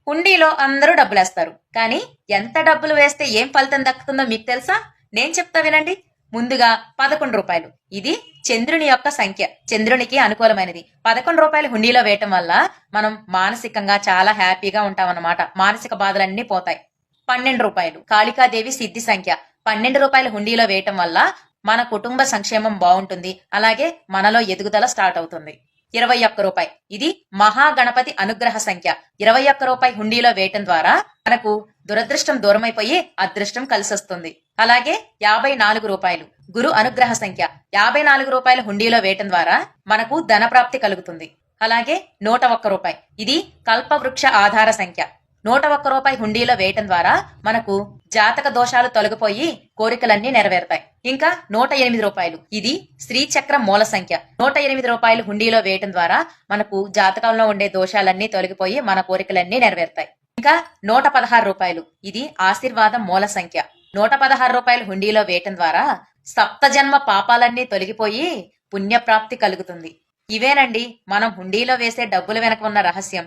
హుండీలో అందరూ డబ్బులేస్తారు. కానీ ఎంత డబ్బులు వేస్తే ఏం ఫలితం దక్కుతుందో మీకు తెలుసా? నేను చెప్తా వినండి. ముందుగా రూ. 11. ఇది చంద్రుని యొక్క సంఖ్య. చంద్రునికి అనుకూలమైనది. రూ. 11 హుండీలో వేయటం వల్ల మనం మానసికంగా చాలా హ్యాపీగా ఉంటామన్నమాట. మానసిక బాధలన్నీ పోతాయి. రూ. 12 కాళికాదేవి సిద్ధి సంఖ్య. రూ. 12 హుండీలో వేయటం వల్ల మన కుటుంబ సంక్షేమం బాగుంటుంది. అలాగే మనలో ఎదుగుదల స్టార్ట్ అవుతుంది. రూ. 21 ఇది మహాగణపతి అనుగ్రహ సంఖ్య. రూ. 21 హుండీలో వేయటం ద్వారా మనకు దురదృష్టం దూరమైపోయి అదృష్టం కలిసొస్తుంది. అలాగే రూ. 54 గురు అనుగ్రహ సంఖ్య. రూ. 54 హుండీలో వేయటం ద్వారా మనకు ధన ప్రాప్తి కలుగుతుంది. అలాగే రూ. 101 ఇది కల్పవృక్ష ఆధార సంఖ్య. రూ. 101 హుండీలో వేయటం ద్వారా మనకు జాతక దోషాలు తొలగిపోయి కోరికలన్నీ నెరవేరుతాయి. ఇంకా రూ. 108 ఇది శ్రీచక్ర మూల సంఖ్య. రూ. 108 హుండీలో వేయటం ద్వారా మనకు జాతకంలో ఉండే దోషాలన్నీ తొలగిపోయి మన కోరికలన్నీ నెరవేరుతాయి. ఇంకా రూ. 116 ఇది ఆశీర్వాదం మూల సంఖ్య. రూ. 116 హుండీలో వేయటం ద్వారా సప్తజన్మ పాపాలన్నీ తొలగిపోయి పుణ్యప్రాప్తి కలుగుతుంది. ఇవేనండి మనం హుండీలో వేసే డబ్బుల వెనక ఉన్న రహస్యం.